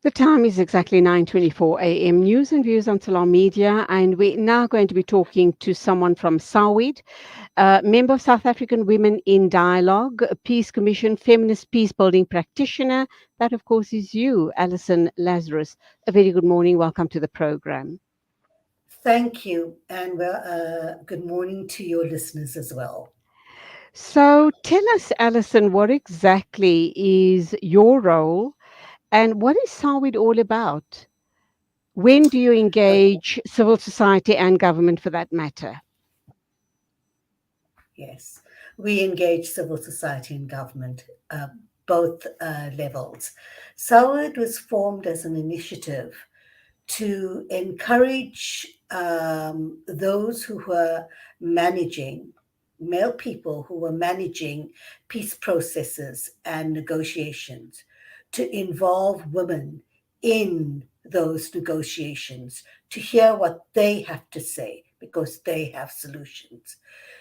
The time is exactly 9:24 a.m. News and views on Salam Media, and we're now going to be talking to someone from SAWID, member of South African Women in Dialogue, a Peace Commission, feminist peace building practitioner. That, of course, is you, Alison Lazarus. A very good morning. Welcome to the program. Thank you, and good morning to your listeners as well. So, tell us, Alison, what exactly is your role, and what is SAWID all about? When do you Okay, engage civil society and government for that matter? yes, we engage civil society and government, both levels. SAWID was formed as an initiative to encourage those who were managing, male people who were managing peace processes and negotiations, to involve women in those negotiations, to hear what they have to say because they have solutions.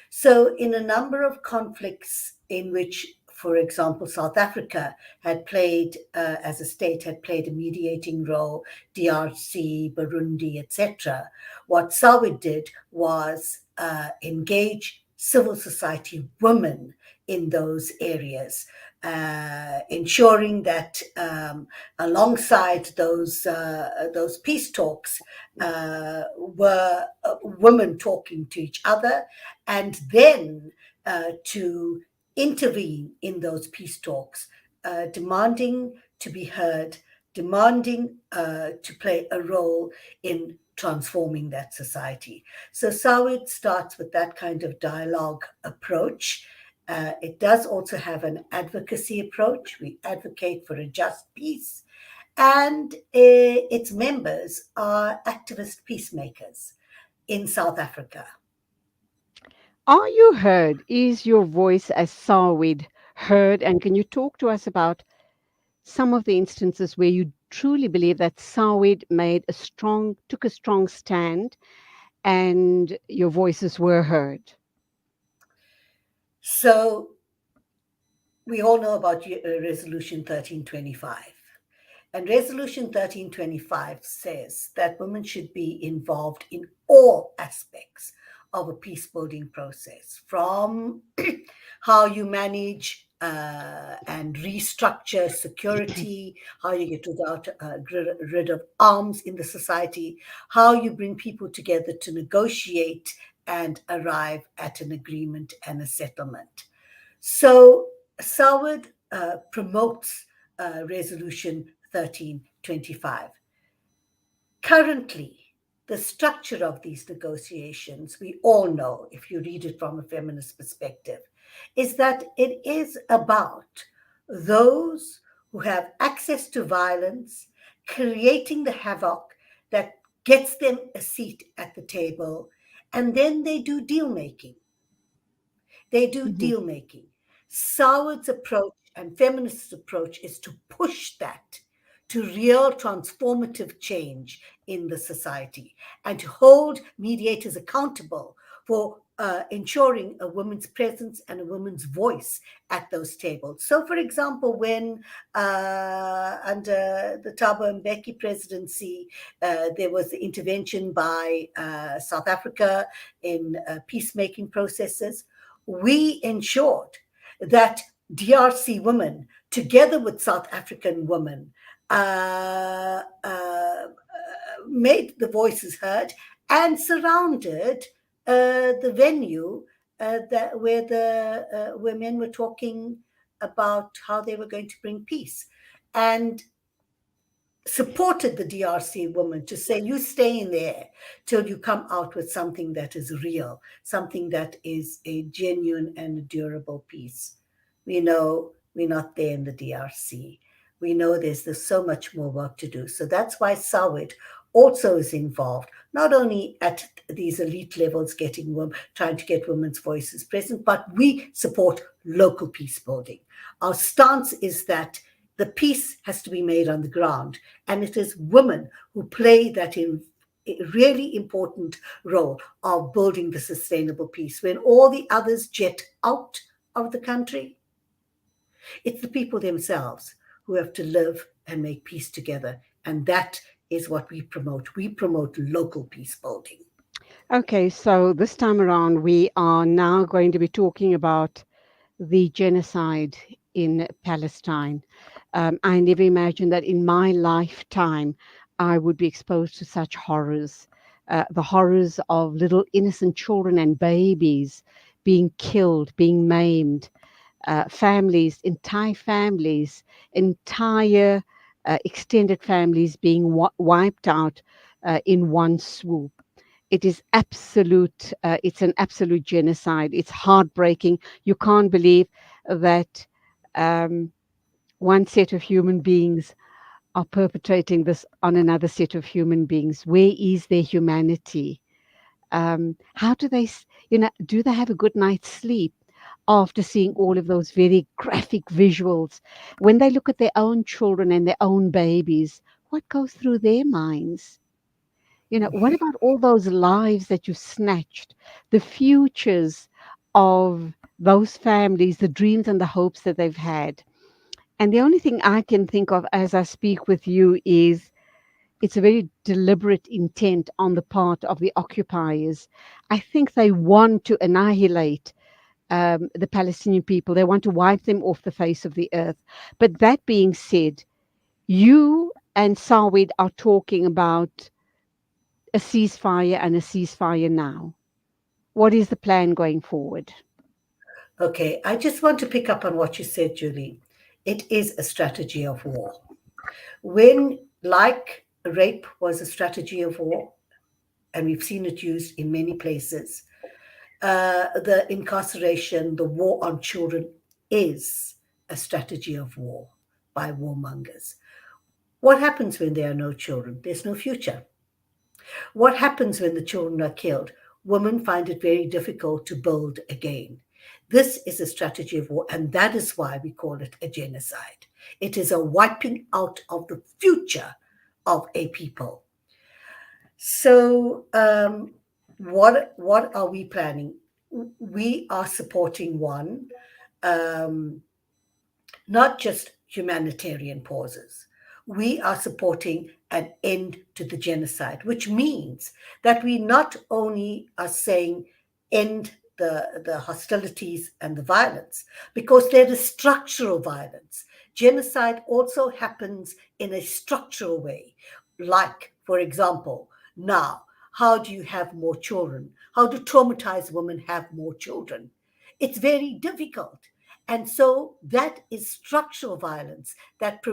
So, in a number of conflicts in which, for example, South Africa had played, as a state, had played a mediating role, DRC, Burundi, etc., what SAWID did was engage civil society women in those areas, ensuring that alongside those peace talks were women talking to each other, and then to intervene in those peace talks, demanding to be heard, demanding to play a role in transforming that society. So SAWID starts with that kind of dialogue approach. It does also have an advocacy approach. We advocate for a just peace, and its members are activist peacemakers in South Africa. Are you heard? Is your voice as SAWID heard? And can you talk to us about some of the instances where you truly believe that SAWID took a strong stand and your voices were heard? So we all know about Resolution 1325. And Resolution 1325 says that women should be involved in all aspects of a peace building process, from how you manage and restructure security, how you get rid of arms in the society, how you bring people together to negotiate and arrive at an agreement and a settlement. So SAWID promotes Resolution 1325. Currently, the structure of these negotiations, we all know, if you read it from a feminist perspective, is that it is about those who have access to violence creating the havoc that gets them a seat at the table, and then they do deal making. They do Mhm. deal making. SAWID's approach and feminists' approach is to push that to real transformative change in the society and to hold mediators accountable for ensuring a woman's presence and a woman's voice at those tables. So, for example, when under the Thabo Mbeki presidency, there was the intervention by South Africa in peacemaking processes, we ensured that DRC women, together with South African women, made the voices heard and surrounded the venue where men were talking about how they were going to bring peace, and supported the DRC woman to say, you stay in there till you come out with something that is real, something that is a genuine and a durable peace. We know we're not there in the DRC. We know there's so much more work to do. So that's why SAWID also is involved, not only at these elite levels, trying to get women's voices present, but we support local peace building. Our stance is that the peace has to be made on the ground, and it is women who play that in a really important role of building the sustainable peace. When all the others jet out of the country, it's the people themselves who have to live and make peace together And that is what we promote. We promote local peace building. Okay, so this time around, we are now going to be talking about the genocide in Palestine. I never imagined that in my lifetime I would be exposed to such horrors. The horrors of little innocent children and babies being killed, being maimed, families, entire extended families being wiped out in one swoop. It is absolute, it's an absolute genocide. It's heartbreaking. You can't believe that um, one set of human beings are perpetrating this on another set of human beings. Where is their humanity? How do they, do they have a good night's sleep after seeing all of those very graphic visuals? When they look at their own children and their own babies, what goes through their minds? What about all those lives that you snatched, the futures of those families, the dreams and the hopes that they've had? And the only thing I can think of as I speak with you is it's a very deliberate intent on the part of the occupiers. I think they want to annihilate the Palestinian people. They want to wipe them off the face of the earth. But that being said, you and SAWID are talking about a ceasefire and a ceasefire now. What is the plan going forward? Okay, I just want to pick up on what you said, Julie. It is a strategy of war. When, like rape was a strategy of war, and we've seen it used in many places, the incarceration, the war on children is a strategy of war by warmongers. What happens when there are no children? There's no future. What happens when the children are killed? Women find it very difficult to build again. This is a strategy of war, and that is why we call it a genocide. It is a wiping out of the future of a people. So, what are we planning? We are supporting one, um, not just humanitarian pauses. We are supporting an end to the genocide, which means that we not only are saying end the hostilities and the violence, because there is structural violence. Genocide also happens in a structural way. Like, for example, now, how do you have more children? How do traumatized women have more children? It's very difficult. And so that is structural violence that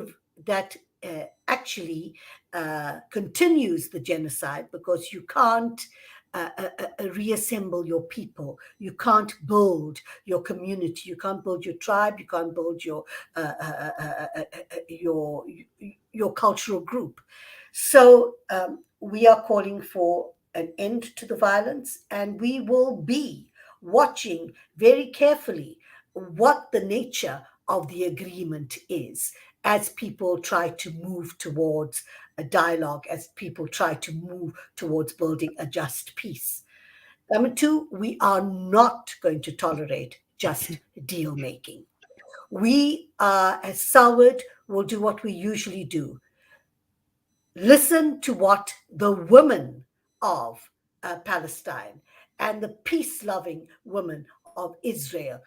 actually continues the genocide, because you can't reassemble your people. You can't build your community. You can't build your tribe. You can't build your your cultural group. So we are calling for an end to the violence, and we will be watching very carefully what the nature of the agreement is as people try to move towards a dialogue, as people try to move towards building a just peace. Number two, we are not going to tolerate just deal making. We, as SAWID, will do what we usually do: listen to what the women of Palestine and the peace loving women of Israel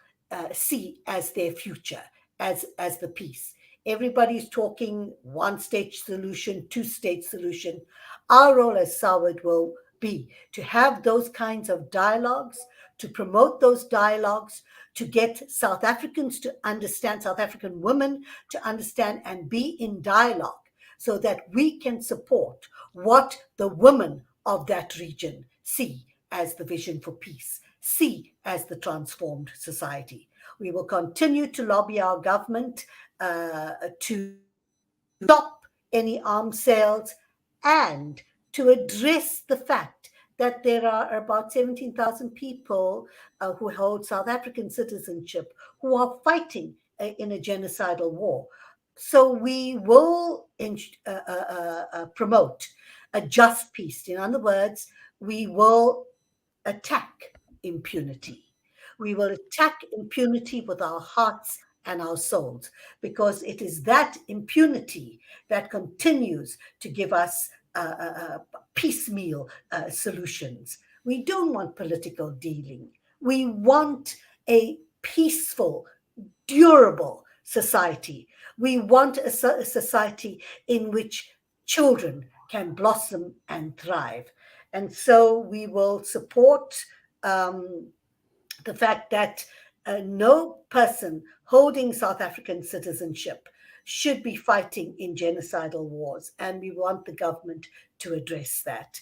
see as their future, as the peace. Everybody's talking one state solution, two-state solution. Our role as SAWID will be to have those kinds of dialogues, to promote those dialogues, to get South Africans to understand, South African women to understand and be in dialogue, so that we can support what the women of that region see as the vision for peace, see as the transformed society. We will continue to lobby our government to stop any arms sales and to address the fact that there are about 17,000 people who hold South African citizenship who are fighting in a genocidal war. So we will promote a just peace. In other words, we will attack impunity. We will attack impunity with our hearts and our souls, because it is that impunity that continues to give us piecemeal solutions. We don't want political dealing. We want a peaceful, durable society. We want a society in which children can blossom and thrive. And so we will support um, the fact that no person holding South African citizenship should be fighting in genocidal wars. And we want the government to address that.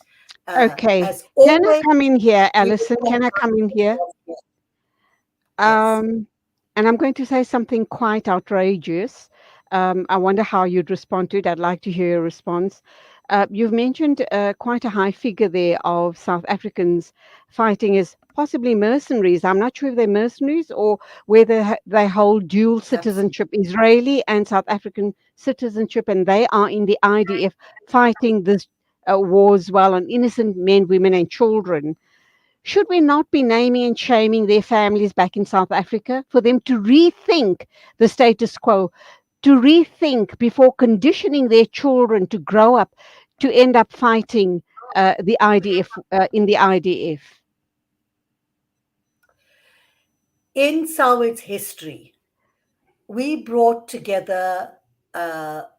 Okay. As Can I always, come in here, we Alison? Can I come in here? will. Yes. And I'm going to say something quite outrageous. I wonder how you'd respond to it. I'd like to hear your response. You've mentioned quite a high figure there of South Africans fighting as possibly mercenaries. I'm not sure if they're mercenaries or whether they hold dual Absolutely. citizenship, Israeli and South African citizenship, and they are in the IDF fighting this wars well on innocent men, women, and children. Should we not be naming and shaming their families back in South Africa for them to rethink the status quo, to rethink before conditioning their children to grow up to end up fighting the IDF in the IDF? In SAWID's history, we brought together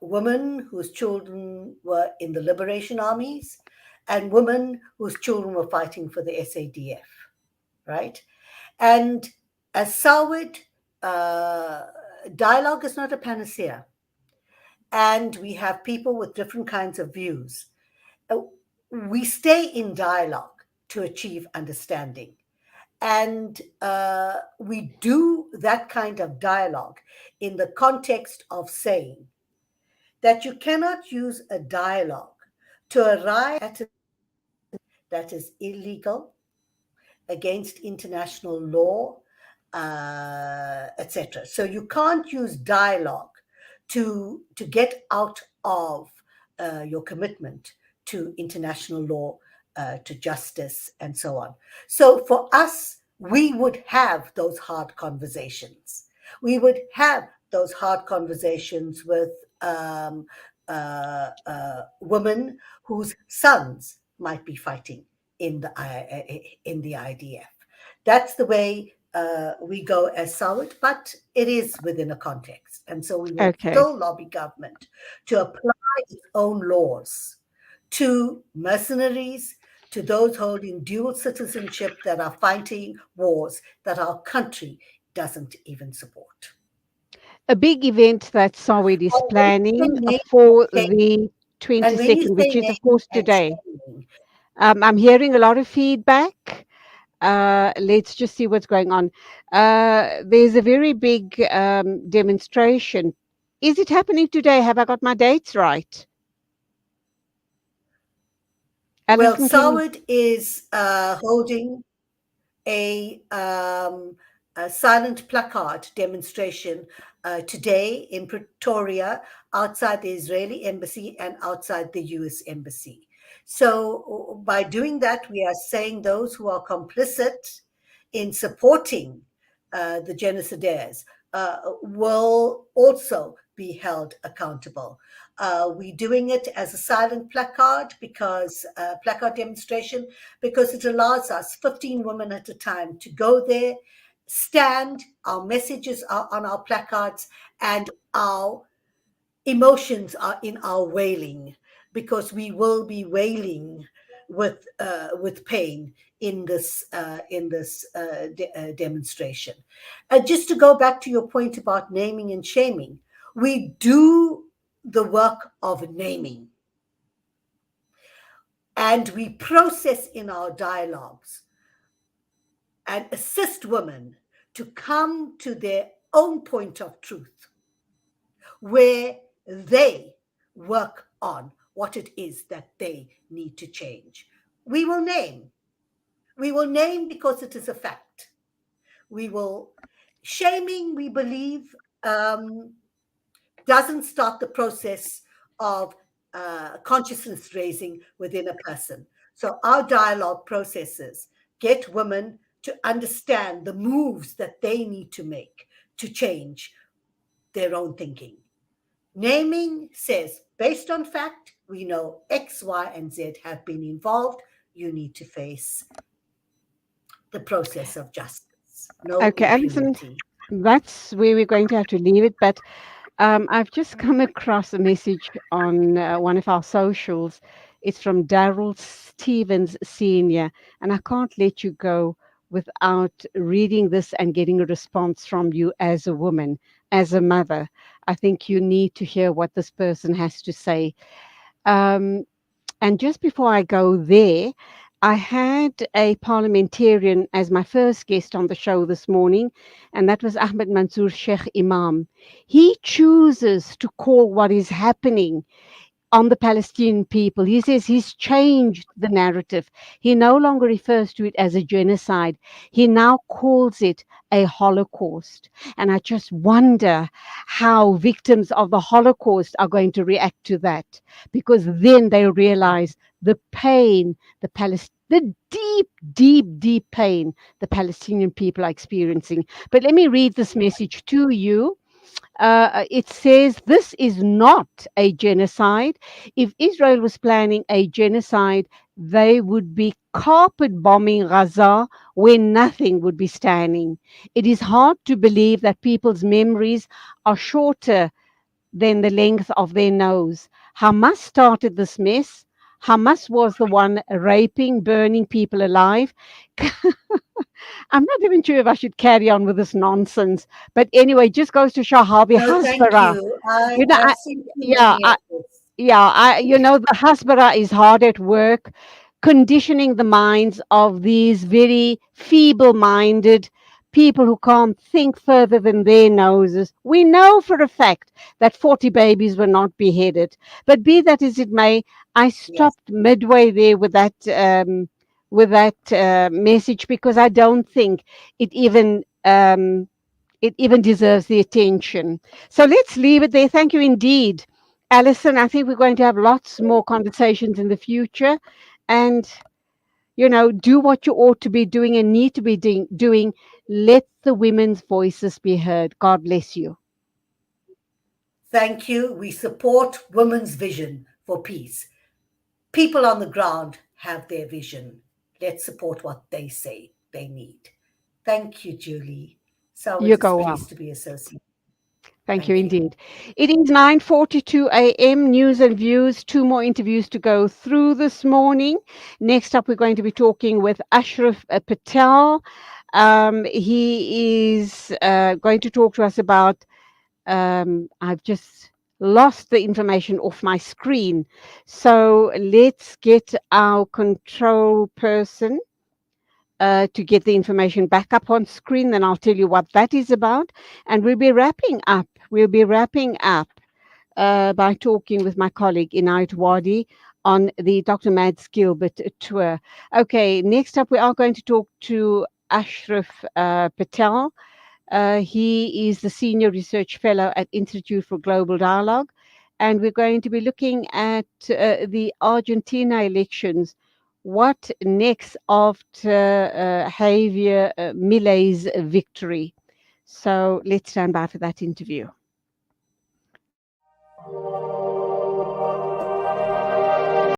women whose children were in the liberation armies and women whose children were fighting for the SADF, right? And as SAWID, uh, dialogue is not a panacea. And we have people with different kinds of views. We stay in dialogue to achieve understanding. And we do that kind of dialogue in the context of saying that you cannot use a dialogue to arrive at a that is illegal, against international law, etc. So you can't use dialogue to get out of your commitment to international law, to justice, and so on. So for us, we would have those hard conversations. We would have those hard conversations with women whose sons might be fighting in the IDF. That's the way we go as SAWID, but it is within a context. And so we will Okay. still lobby government to apply its own laws to mercenaries, to those holding dual citizenship that are fighting wars that our country doesn't even support. A big event that SAWID is And when you say planning name for and shame, the and when you 22nd, say which is, of name course, and today. shaming, I'm hearing a lot of feedback. Let's just see what's going on. There's a very big demonstration. Is it happening today? Have I got my dates right? well, Alison, can you? SAWID is holding a, um, a silent placard demonstration today in Pretoria, outside the Israeli embassy and outside the US embassy. So, by doing that, we are saying those who are complicit in supporting the genocidaires will also be held accountable. We're doing it as a silent placard because placard demonstration, because it allows us 15 women at a time to go there, stand, our messages are on our placards, and our emotions are in our wailing, because we will be wailing with pain in this demonstration. Just to go back to your point about naming and shaming, we do the work of naming, and we process in our dialogues and assist women to come to their own point of truth, where they work on what it is that they need to change. We will name. We will name because it is a fact. We will. Shaming, we believe, doesn't start the process of consciousness raising within a person. So our dialogue processes get women to understand the moves that they need to make to change their own thinking. Naming says, based on fact, we know X, Y, and Z have been involved. You need to face the process of justice. No Okay, Alison, impunity. that's where we're going to have to leave it. But I've just come across a message on one of our socials. It's from Daryl Stevens Sr., and I can't let you go without reading this and getting a response from you as a woman, as a mother. I think you need to hear what this person has to say. Um, and just before I go there, I had a parliamentarian as my first guest on the show this morning, and that was Ahmed Mansour Sheikh Imam. He chooses to call what is happening on the Palestinian people. He says he's changed the narrative. He no longer refers to it as a genocide. He now calls it a Holocaust. And I just wonder how victims of the Holocaust are going to react to that, because then they realize the pain, the deep, deep, deep pain the Palestinian people are experiencing. But let me read this message to you. It says this is not a genocide. If Israel was planning a genocide, they would be carpet bombing Gaza where nothing would be standing. It is hard to believe that people's memories are shorter than the length of their nose. Hamas started this mess. Hamas was the one raping, burning people alive. I'm not even sure if I should carry on with this nonsense. But anyway, just goes to show how the No, thank Hasbara, you. you know, I've seen too yeah, many of this. the Hasbara is hard at work, conditioning the minds of these very feeble-minded people who can't think further than their noses. We know for a fact that 40 babies were not beheaded. But be that as it may, I Yes, stopped midway there with that message, because I don't think it even it even deserves the attention. So let's leave it there. Thank you indeed, Alison. I think we're going to have lots more conversations in the future, and do what you ought to be doing and need to be doing. Let the women's voices be heard. God bless you. thank you. We support women's vision for peace. People on the ground have their vision. Let's support what they say they need. Thank you, Julie. You SAWID is go well. pleased to be associated. Thank you Thank you. indeed. It is 9:42 a.m. News and views. Two more interviews to go through this morning. Next up, we're going to be talking with Ashraf Patel. He is going to talk to us about. I've just lost the information off my screen. So let's get our control person to get the information back up on screen. Then I'll tell you what that is about. And we'll be wrapping up. By talking with my colleague Inayat Wadi on the Dr. Mads Gilbert tour. Okay, next up we are going to talk to Ashraf Patel. He is the Senior Research Fellow at Institute for Global Dialogue. And we're going to be looking at the Argentina elections. What next after Javier Milei's victory? So let's stand by for that interview.